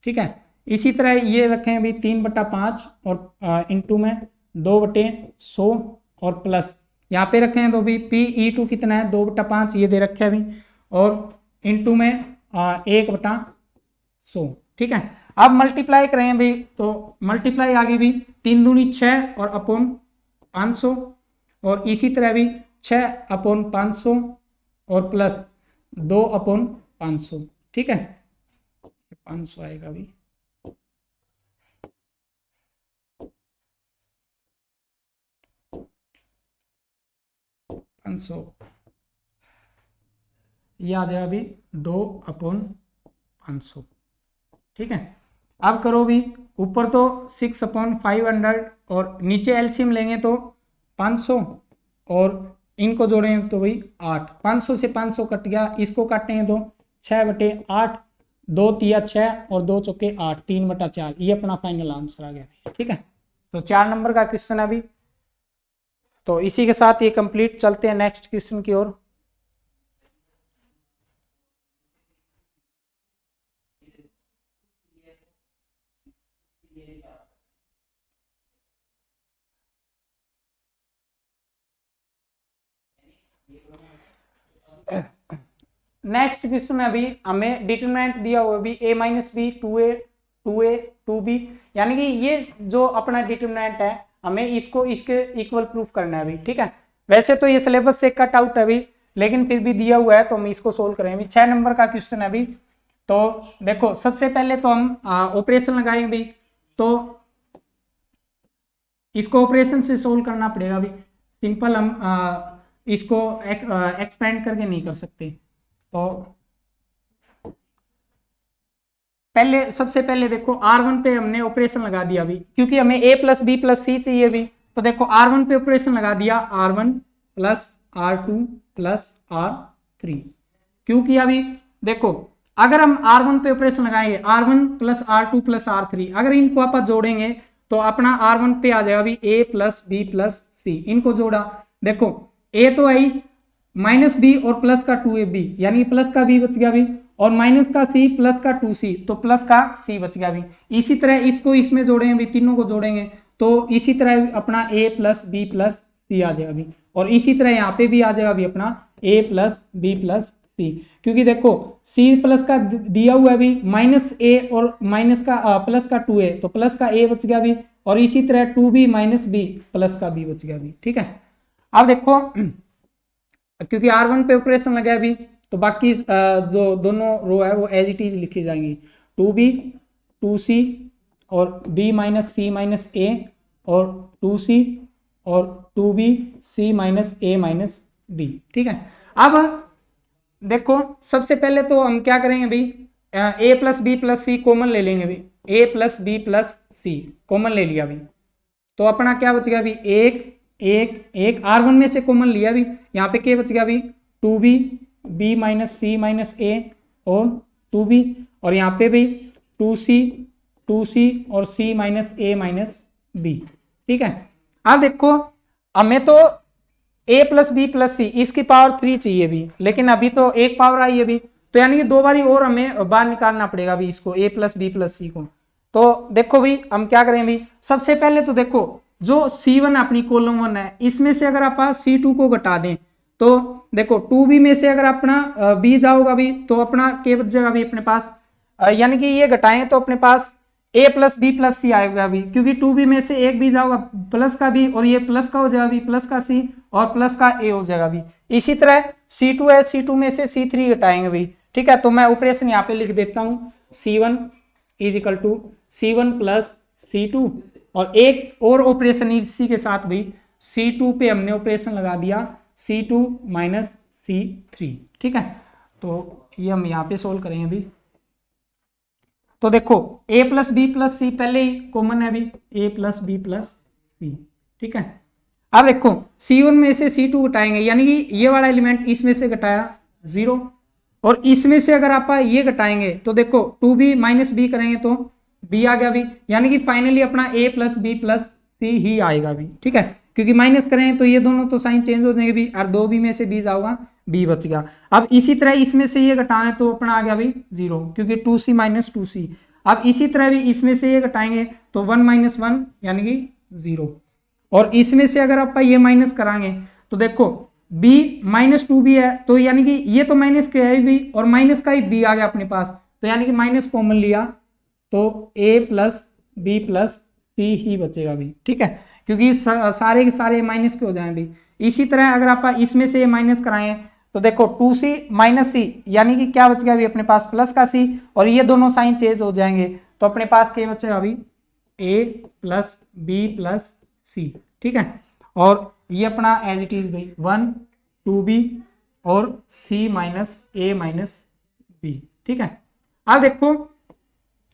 ठीक है। इसी तरह ये रखें अभी 3/5 और इंटू में 2/100 और प्लस यहाँ पे रखे हैं तो भी PE2 कितना है 2/5 ये दे रखे अभी, और इनटू में 1/100। ठीक है, अब मल्टीप्लाई करें भी तो मल्टीप्लाई आगे भी 3 दूनी 6 और अपॉन 500, और इसी तरह भी 6/500 और प्लस 2/500। ठीक है, 500 आएगा भी, ये आ जाएगा भी 2/500। ठीक है, अब करो भी ऊपर तो 6/500 और नीचे एलसीएम लेंगे तो 500 और इनको जोड़ेंगे तो भाई 8, 500 से 500 कट गया, इसको काटेंगे तो 6/8, 2 तिया 6 और 2 चौके 8, 3/4, ये अपना फाइनल आंसर आ गया। ठीक है, तो 4 नंबर का क्वेश्चन है अभी। तो इसी के साथ ये कंप्लीट, चलते हैं नेक्स्ट क्वेश्चन की ओर। नेक्स्ट क्वेश्चन है अभी, हमें डिटरमिनेंट दिया हुआ भी a - b 2a 2b, यानी कि ये जो अपना डिटरमिनेंट है हमें इसको इसके इक्वल प्रूफ करना है अभी। ठीक है, वैसे तो ये सिलेबस से कट आउट है अभी, लेकिन फिर भी दिया हुआ है तो हम इसको सोल्व करेंगे अभी। 6 नंबर का क्वेश्चन है अभी। तो देखो सबसे पहले तो हम ऑपरेशन लगाएंगे अभी, तो इसको ऑपरेशन से सोल्व करना पड़ेगा अभी, सिंपल हम इसको एक्सपेंड करके नहीं कर सकते। तो पहले सबसे पहले देखो R1 पे हमने ऑपरेशन लगा दिया अभी, क्योंकि हमें a + b + c चाहिए अभी। तो देखो R1 पे ऑपरेशन लगा दिया, R1 + R2 + R3। क्यों किया अभी, देखो अगर हम R1 पे ऑपरेशन लगाएंगे, R1 + R2 + R3, अगर इनको आप जोड़ेंगे तो अपना R1 पे आ जाएगा अभी a + b + c। इनको जोड़ा, देखो a तो आई -b और प्लस का 2ab, यानी प्लस का b बच गया अभी, और माइनस का c प्लस का 2c, तो प्लस का c बच गया अभी। इसी तरह इसको इसमें जोड़ेंगे अभी, तीनों को जोड़ेंगे तो इसी तरह अपना a + b + c आ जाएगा अभी, और इसी तरह यहाँ पे भी आ जाएगा अभी अपना a + b + c, क्योंकि देखो c प्लस का दिया हुआ है अभी -a और माइनस का प्लस का 2a, तो प्लस का a बच गया अभी, और इसी तरह 2b - b प्लस का b बच गया अभी। ठीक है, अब देखो क्योंकि R1 पे ऑपरेशन लगा अभी, तो बाकी जो दोनों रो है वो एज इट इज लिखी जाएंगी, 2b 2c और b - c - a और 2c और 2b c - a - b। ठीक है, अब देखो सबसे पहले तो हम क्या करेंगे अभी, a + b + c कॉमन ले लेंगे अभी, a + b + c कॉमन ले लिया अभी, तो अपना क्या बच गया अभी, एक R1 में से कॉमन लिया अभी, यहाँ पे क्या बच गया अभी, 2b b - c - a और 2b, और यहाँ पे भी 2c और c - a - b। ठीक है, अब देखो हमें तो a + b + c इसकी पावर 3 चाहिए अभी, लेकिन अभी तो एक पावर आई अभी, तो यानी कि 2 बारी और हमें बाहर निकालना पड़ेगा अभी इसको a + b + c को। तो देखो भी हम क्या करें भी, सबसे पहले तो देखो जो C1 अपनी कॉलम 1 है, इसमें से अगर आप C2 को घटा दें तो देखो 2b में से अगर अपना b जाओगा भी तो अपना k बच जाएगा भी अपने पास, यानी कि ये घटाएं तो अपने पास a + b + c आएगा भी, क्योंकि 2b में से एक b जाओगा प्लस का b, और ये प्लस का हो जाएगा भी प्लस का c और प्लस का a हो जाएगा भी। इसी तरह C2 है, C2 में से C3 घटाएंगे भी। ठीक है, तो मैं ऑपरेशन यहाँ पे लिख देता हूँ, C1 = C1 + C2, और एक और ऑपरेशन इसी के साथ भी, C2 पे हमने ऑपरेशन लगा दिया C2 - C3। ठीक है, तो ये हम यहाँ पे सोल्व करेंगे अभी। तो देखो a + b + c पहले ही कॉमन है अभी, a + b + c। ठीक है, अब देखो C1 में से C2 घटाएंगे, यानी कि ये वाला एलिमेंट इसमें से घटाया 0, और इसमें से अगर आप ये घटाएंगे तो देखो 2b - b करेंगे तो b आ गया भी, यानी कि फाइनली अपना a + b + c ही आएगा भी। ठीक है, क्योंकि माइनस करें तो ये दोनों तो साइन चेंज हो जाएंगे भी, और 2b में से b जाओगा b बच गया। अब इसी तरह इसमें से ये घटाएं तो अपना आ गया भी 0, क्योंकि 2c - 2c। अब इसी तरह भी इसमें से ये घटाएंगे तो 1 - 1 यानी कि 0, और इसमें से अगर आप ये माइनस कराएंगे तो देखो b माइनस टू भी है, तो यानी कि ये तो माइनस का है भी और माइनस का ही b आ गया अपने पास, तो यानी कि माइनस कॉमन लिया तो a प्लस बी प्लस सी ही बचेगा भी, ठीक है, क्योंकि सारे के सारे माइनस के हो जाएंगे भी। इसी तरह अगर आप इसमें से माइनस कराएं तो देखो 2c माइनस सी यानी कि क्या बच गया अभी अपने पास प्लस का c, और ये दोनों साइन चेंज हो जाएंगे तो अपने पास क्या बचेगा अभी a प्लस बी प्लस सी, ठीक है, और ये अपना एज इट इज भाई 1 2b और c minus a minus b, ठीक है। अब देखो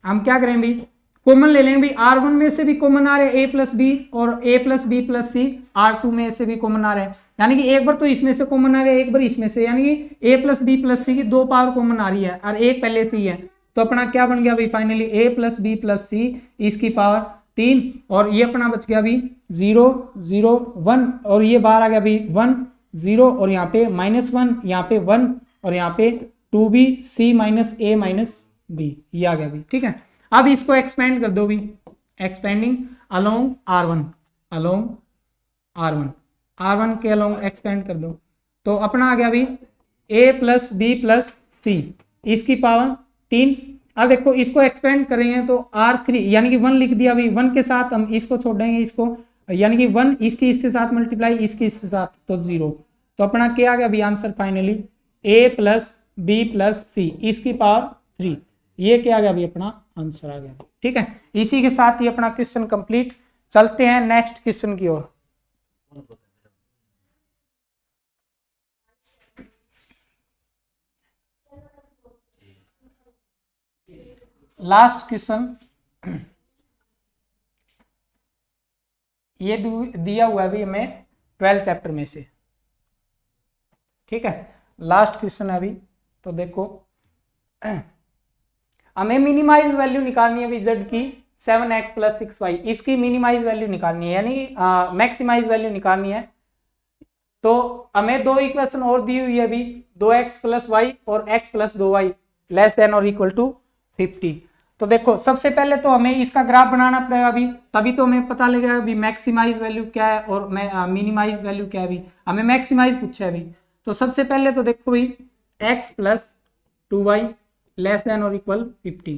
हम क्या करें भाई कॉमन ले लेंगे भाई, R1 में से भी कॉमन आ रहे हैं a प्लस बी और a plus B plus c, R2 में से भी कॉमन आ रहे हैं, यानी कि एक बार तो इसमें से कॉमन आ गया एक बार इसमें से, यानी कि a प्लस बी प्लस सी की 2 पावर कॉमन आ रही है और एक पहले से ही है, तो अपना क्या बन गया भाई finally a plus B plus C इसकी पावर 3, और ये अपना बच गया भाई 0 0 1 और ये बाहर आ गया भाई 1 0 और यहाँ पे -1 यहाँ पे 1 और यहाँ पे 2b c minus a minus b, ये आ गया भाई, ठीक है। अब इसको एक्सपेंड कर दो भी, expanding along R1 along R1 के अलोंग एक्सपेंड कर दो, तो अपना आ गया भी a plus B plus C इसकी पावर 3। अब देखो इसको एक्सपेंड करेंगे तो R3 यानी कि 1 लिख दिया अभी, 1 के साथ हम इसको छोड़ देंगे इसको, यानी कि 1 इसके साथ मल्टीप्लाई इसके साथ तो 0, तो अपना क्या आ गया अभी answer finally a plus B plus C इसकी पावर 3, ये क्या आ गया अभी अपना आंसर आ गया, ठीक है। इसी के साथ ही अपना क्वेश्चन कंप्लीट, चलते हैं नेक्स्ट क्वेश्चन की ओर। लास्ट क्वेश्चन ये दिया हुआ है अभी हमें 12 चैप्टर में से, ठीक है, लास्ट क्वेश्चन है अभी, तो देखो हमें मिनिमाइज वैल्यू निकालनी है अभी z की 7x प्लस 6y, इसकी मिनिमाइज वैल्यू निकालनी है यानी मैक्सिमाइज वैल्यू निकालनी है, तो हमें दो इक्वेशन और दी हुई है अभी 2x प्लस वाई और x plus 2y less than और इक्वल टू 50। तो देखो सबसे पहले तो हमें इसका ग्राफ बनाना पड़ेगा अभी, तभी तो हमें पता लगेगा अभी मैक्सिमाइज वैल्यू क्या है और मिनिमाइज वैल्यू क्या है, अभी हमें मैक्सिमाइज पूछा है अभी। तो सबसे पहले तो देखो भाई x plus 2y less than और इक्वल 50,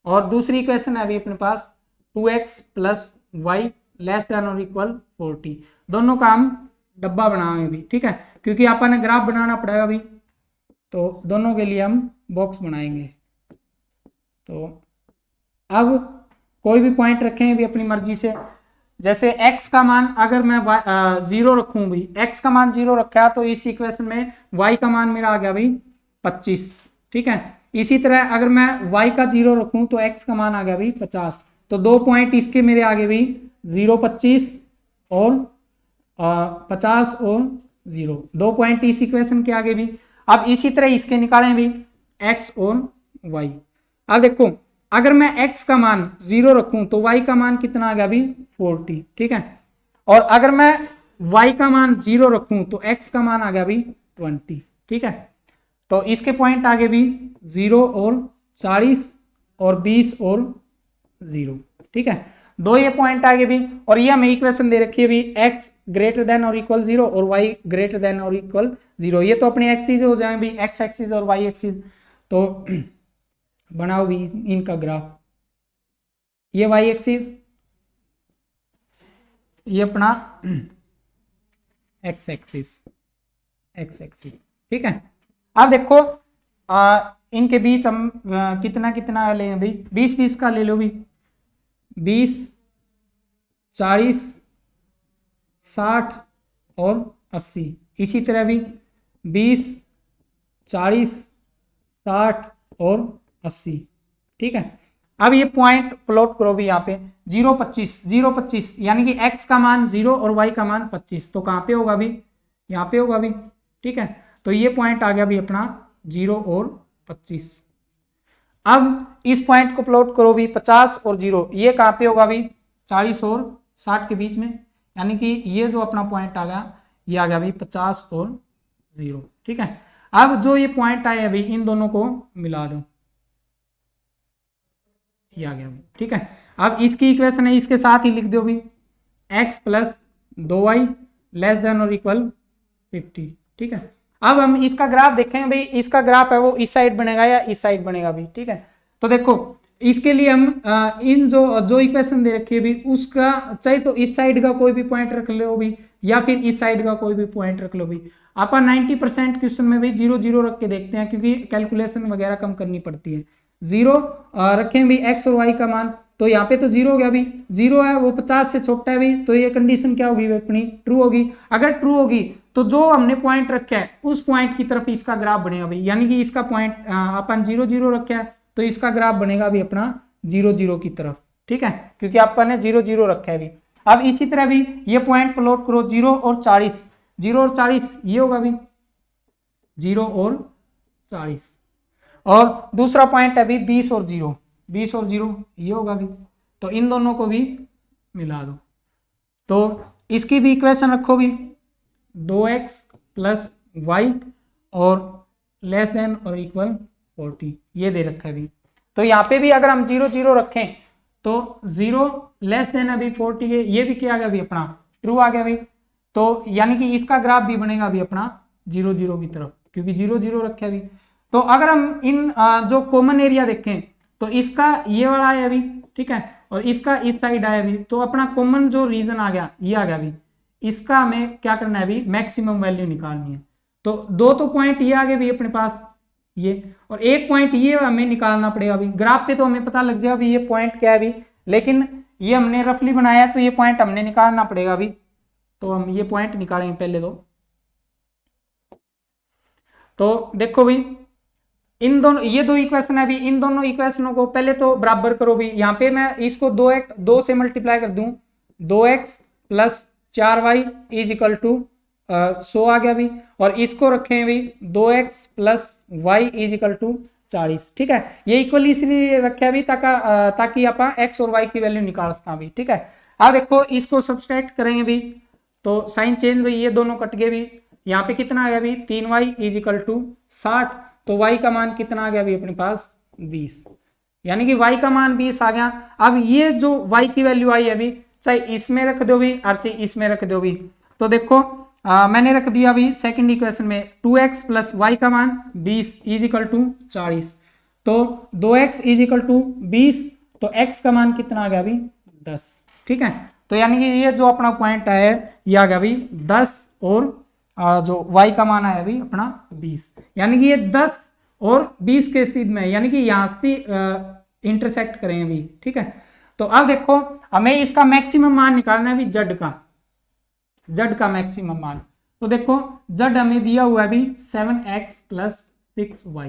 और दूसरी इक्वेशन है अभी अपने पास 2x plus y less than और इक्वल 40, दोनों का हम डब्बा बनाएंगे भी, ठीक है, क्योंकि अपन ग्राफ बनाना पड़ेगा अभी, तो दोनों के लिए हम बॉक्स बनाएंगे। तो अब कोई भी पॉइंट रखेंगे भी अपनी मर्जी से, जैसे x का मान अगर मैं 0 रखूं भी, x का मान 0 रखा तो इस इक्वेशन में y का मान मेरा आ गया भाई 25, ठीक है। इसी तरह अगर मैं y का 0 रखूं तो x का मान आ गया भाई 50, तो दो पॉइंट इसके मेरे आगे भाई 0 25 और 50 और 0, दो पॉइंट इस इक्वेशन के आगे भी। अब इसी तरह इसके निकालें भी x और y। अब देखो अगर मैं x का मान 0 रखूं तो y का मान कितना आ गया अभी 40, ठीक है, और अगर मैं y का मान 0 रखूं तो x का मान आ गया अभी 20, ठीक है। तो इसके पॉइंट आगे भी 0 और 40 और 20 और 0, ठीक है, दो ये पॉइंट आगे भी, और ये हमें इक्वेशन दे रखी है भी x ग्रेटर देन और इक्वल 0 और y ग्रेटर देन और इक्वल 0, ये तो अपने एक्सिस हो जाए भी x एक्सिस और y एक्सिस। तो बनाओ भी इनका ग्राफ, ये y एक्सिस ये अपना x एक्सिस, ठीक है। अब देखो इनके बीच हम कितना कितना ले भाई 20-20 का ले लो भी, 20 40 60 और 80, इसी तरह भी 20 40 60 और 80, ठीक है। अब ये पॉइंट प्लॉट करो भी यहाँ पे 0 25 यानी कि x का मान 0 और y का मान 25, तो कहाँ पे होगा अभी यहाँ पे होगा अभी, ठीक है। तो ये पॉइंट आ गया अभी अपना 0 और 25। अब इस पॉइंट को प्लॉट करो भी 50 और 0, ये कहाँ पे होगा अभी 40 और 60 के बीच में, यानी कि ये जो अपना पॉइंट आ गया ये आ गया अभी 50 और 0, ठीक है। अब जो ये पॉइंट आए अभी इन दोनों को मिला दो, ये आ गया, ठीक है। अब इसकी इक्वेशन है इसके साथ ही लिख दो भी x plus 2y less than और इक्वल 50, ठीक है। अब हम इसका ग्राफ देखें भाई, इसका ग्राफ है वो इस साइड बनेगा या इस साइड बनेगा भी, ठीक है। तो देखो इसके लिए हम इन जो इक्वेशन दे रखी है भी उसका चाहे तो इस साइड का कोई भी पॉइंट रख लो भी या फिर इस साइड का कोई भी पॉइंट रख लो भी। अपन 90% क्वेश्चन में भी 0 0 रख के देखते हैं क्योंकि कैलकुलेशन वगैरह कम करनी पड़ती है। 0 रखें भी x और y का मान, तो यहाँ पे तो 0 हो गया भी, 0 है वो 50 से छोटा है भी, तो ये कंडीशन क्या होगी अपनी, ट्रू होगी। अगर ट्रू होगी तो जो हमने पॉइंट रखा है उस पॉइंट की तरफ इसका ग्राफ बनेगा भाई, यानी कि इसका पॉइंट अपन 0 0 रखा है तो इसका ग्राफ बनेगा भी अपना 0 0 की तरफ, ठीक है, क्योंकि अपन ने 0 0 रखा है भी। अब इसी तरह भी ये पॉइंट प्लॉट करो 0 और 40, 0 और 40 ये होगा भी 0 और 40, और दूसरा पॉइंट है भी 20 और 0, 20 और 0 ये होगा भी, तो इन दोनों को भी मिला दो। तो इसकी भी इक्वेशन रखो भी 2x प्लस वाई और लेस देन और इक्वल 40, ये दे रखा है भी। तो यहाँ पे भी अगर हम 0 0 रखें तो 0 लेस देन अभी 40 है, ये भी क्या आ गया भी अपना ट्रू आ गया भी। तो यानी कि इसका ग्राफ भी बनेगा भी अपना 0 0 की तरफ, क्योंकि 0 0 रखे भी। तो अगर हम इन जो कॉमन एरिया देखें तो इसका ये वाला आया भी, ठीक है, और इसका इस साइड आया भी, तो अपना कॉमन जो रीजन आ गया ये आ गया भी। इसका हमें क्या करना है भी, मैक्सिमम वैल्यू निकालनी है। तो दो तो पॉइंट ये आ गए भी अपने पास ये, और एक पॉइंट ये हमें निकालना पड़ेगा अभी। ग्राफ पे तो हमें पता लग जाएगा अभी ये पॉइंट क्या है अभी, लेकिन ये हमने रफली बनाया है तो ये पॉइंट हमने निकालना पड़ेगा अभी। तो हम ये पॉइंट निकालेंगे पहले तो देखो भी इन दोनों ये दो इक्वेशन है अभी, इन दोनों इक्वेशनों को पहले तो बराबर करो भी। यहाँ पे मैं इसको 2 से मल्टीप्लाई कर दूं, 2x plus 4y is equal to 100 आ गया भी, और इसको रखें भी 2x plus y is equal to 40, ठीक है। ये इक्वल इसलिए रखे भी ताकि आप x और y की वैल्यू निकाल सका भी, ठीक है। अब देखो इसको सब्सट्रैक्ट करेंगे भी तो साइन चेंज भाई ये दोनों कट गए भी, यहाँ पे कितना आ गया भी 3y इज इक्वल टू 60, तो y का मान कितना आ गया भी अपने पास 20, यानी कि y का मान 20 आ गया। अब ये जो y की वैल्यू आई है अभी, चाहे इसमें रख दो भी और चाहे इसमें रख दो भी। तो देखो मैंने रख दिया अभी सेकंड इक्वेशन में 2x प्लस वाई का मान 20 इज इक्वल टू 40, तो 2x इज इक्वल टू 20, तो x का मान कितना आ गया अभी 10, ठीक है। तो यानी कि ये जो अपना पॉइंट है ये आ गया अभी 10 और जो y का मान आया अभी अपना 20, यानी कि ये 10 और 20 के स्थिति में, यानी कि यहाँ से इंटरसेक्ट करेंगे अभी, ठीक है। तो अब देखो हमें इसका मैक्सिमम मान निकालना है अभी z का मैक्सिमम मान। तो देखो z हमें दिया हुआ है अभी 7x प्लस 6y,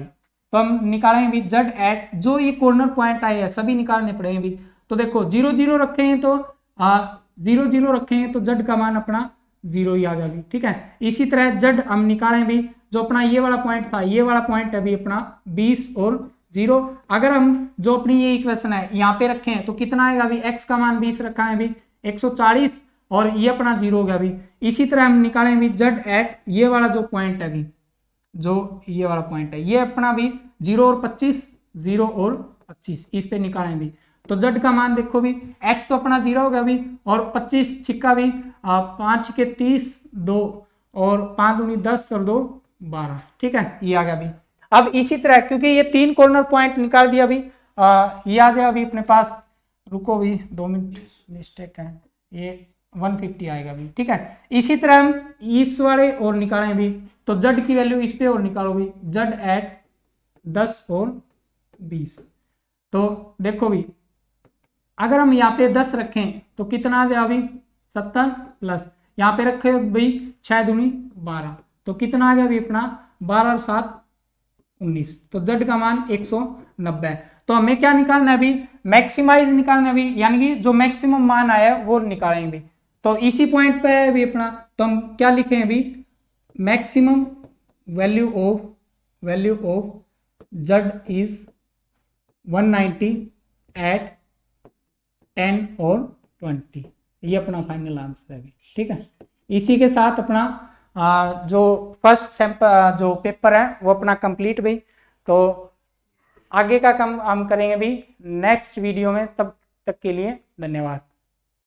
तो हम निकालेंगे भी z एट जो ये कॉर्नर पॉइंट आए हैं सभी निकालने पड़ेंगे भी। तो देखो 0 0 रखे हैं तो 0 0 रखे हैं तो z का मान अपना 0 ही आ गया भी, ठीक है। इसी तरह z हम निकालें भी, जो अपना ये वाला पॉइंट था ये वाला पॉइंट अभी अपना 20 और 0। अगर हम जो अपनी ये इक्वेशन है यहाँ पे रखें तो कितना आएगा अभी, x का मान 20 रखा है अभी 140 और ये अपना 0 हो गया अभी। इसी तरह हम निकालें भी z एट ये वाला जो पॉइंट है अभी, जो ये वाला पॉइंट है ये अपना भी 0 और 25, 0 और 25 इस पे निकालें भी। तो z का मान देखो भी x तो अपना 0 हो गया अभी, और 25 छिक्का भी 5 के 30 2 और 5 दूनी 10 और 2 12, ठीक है, ये आ गया अभी। अब इसी तरह क्योंकि ये 3 कॉर्नर पॉइंट निकाल दिया अभी, ये आ गया अभी अपने पास, रुको भी 2 मिनट मिस्टेक है, ये 150 आएगा भी, ठीक है। इसी तरह हम इस वाले और निकालें भी, तो z की वैल्यू इस पे और निकालो भी, z एट 10 और 20। तो देखो भी अगर हम यहाँ पे 10 रखें तो कितना आ जाए अभी 70 प्लस यहाँ पे रखे भाई 6 दूनी 12, तो कितना आ गया अभी अपना 12 और 7 19, तो z का मान 190। तो हमें क्या निकालना है अभी, मैक्सिमाइज निकालना है अभी, यानी कि जो मैक्सिमम मान आया वो निकालेंगे भी। तो इसी पॉइंट पे है अभी अपना, तो हम क्या लिखें अभी, maximum value of z is 190 at 10 और 20, ये अपना फाइनल आंसर है अभी, ठीक है। इसी के साथ अपना जो फर्स्ट सैंपल जो पेपर है वो अपना कंप्लीट भी। तो आगे का काम हम करेंगे भी नेक्स्ट वीडियो में, तब तक के लिए धन्यवाद।